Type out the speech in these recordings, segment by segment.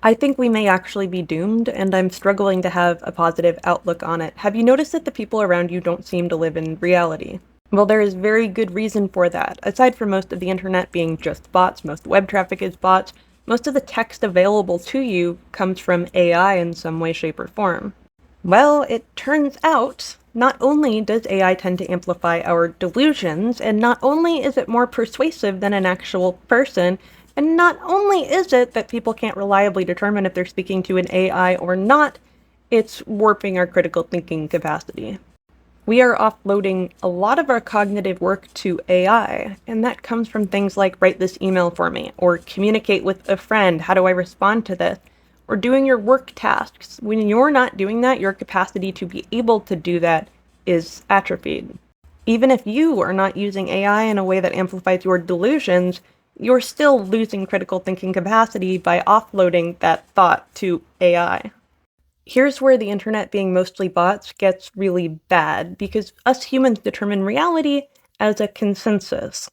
I think we may actually be doomed, and I'm struggling to have a positive outlook on it. Have you noticed that the people around you don't seem to live in reality? Well, there is very good reason for that. Aside from most of the internet being just bots, most web traffic is bots, most of the text available to you comes from AI in some way, shape, or form. Well, it turns out, not only does AI tend to amplify our delusions, and not only is it more persuasive than an actual person, and not only is it that people can't reliably determine if they're speaking to an AI or not, it's warping our critical thinking capacity. We are offloading a lot of our cognitive work to AI, and that comes from things like write this email for me, or communicate with a friend, how do I respond to this, or doing your work tasks. When you're not doing that, your capacity to be able to do that is atrophied. Even if you are not using AI in a way that amplifies your delusions, you're still losing critical thinking capacity by offloading that thought to AI. Here's where the internet being mostly bots gets really bad, because us humans determine reality as a consensus.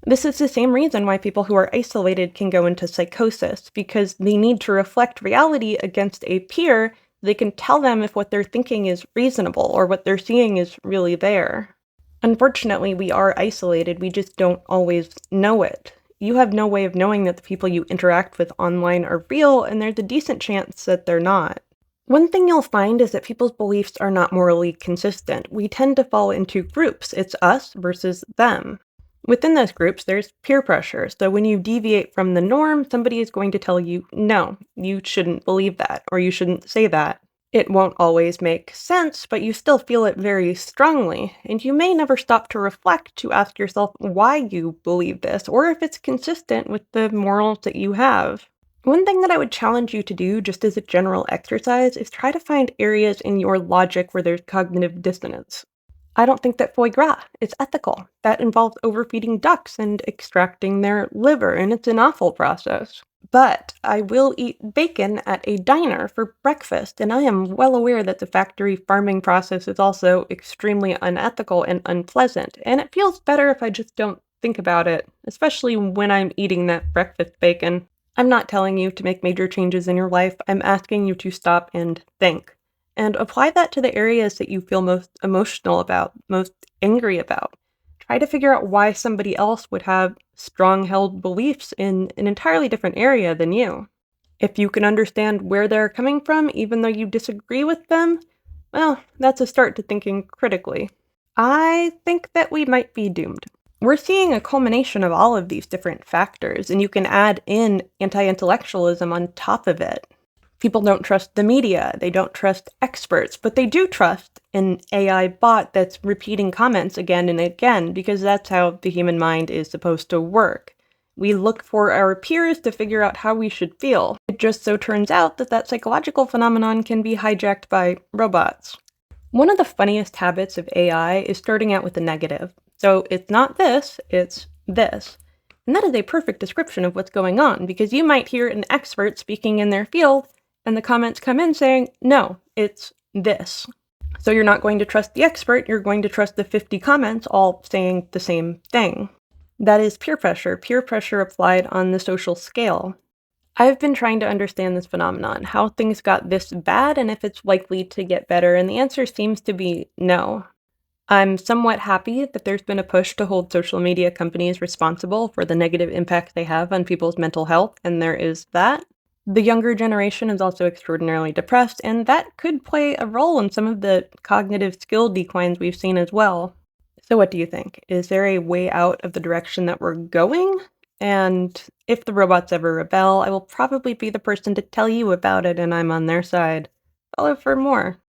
This is the same reason why people who are isolated can go into psychosis, because they need to reflect reality against a peer. They can tell them if what they're thinking is reasonable or what they're seeing is really there. Unfortunately, we are isolated, we just don't always know it. You have no way of knowing that the people you interact with online are real, and there's a decent chance that they're not. One thing you'll find is that people's beliefs are not morally consistent. We tend to fall into groups. It's us versus them. Within those groups, there's peer pressure. So when you deviate from the norm, somebody is going to tell you, no, you shouldn't believe that, or you shouldn't say that. It won't always make sense, but you still feel it very strongly, and you may never stop to reflect to ask yourself why you believe this, or if it's consistent with the morals that you have. One thing that I would challenge you to do, just as a general exercise, is try to find areas in your logic where there's cognitive dissonance. I don't think that foie gras is ethical. That involves overfeeding ducks and extracting their liver, and it's an awful process. But I will eat bacon at a diner for breakfast, and I am well aware that the factory farming process is also extremely unethical and unpleasant, and it feels better if I just don't think about it, especially when I'm eating that breakfast bacon. I'm not telling you to make major changes in your life. I'm asking you to stop and think. And apply that to the areas that you feel most emotional about, most angry about. Try to figure out why somebody else would have strong-held beliefs in an entirely different area than you. If you can understand where they're coming from, even though you disagree with them, well, that's a start to thinking critically. I think that we might be doomed. We're seeing a culmination of all of these different factors, and you can add in anti-intellectualism on top of it. People don't trust the media, they don't trust experts, but they do trust an AI bot that's repeating comments again and again, because that's how the human mind is supposed to work. We look for our peers to figure out how we should feel. It just so turns out that that psychological phenomenon can be hijacked by robots. One of the funniest habits of AI is starting out with a negative. So it's not this, it's this. And that is a perfect description of what's going on, because you might hear an expert speaking in their field, and the comments come in saying, no, it's this. So you're not going to trust the expert, you're going to trust the 50 comments all saying the same thing. That is peer pressure applied on the social scale. I've been trying to understand this phenomenon, how things got this bad and if it's likely to get better, and the answer seems to be no. I'm somewhat happy that there's been a push to hold social media companies responsible for the negative impact they have on people's mental health, and there is that. The younger generation is also extraordinarily depressed, and that could play a role in some of the cognitive skill declines we've seen as well. So what do you think? Is there a way out of the direction that we're going? And if the robots ever rebel, I will probably be the person to tell you about it, and I'm on their side. Follow for more.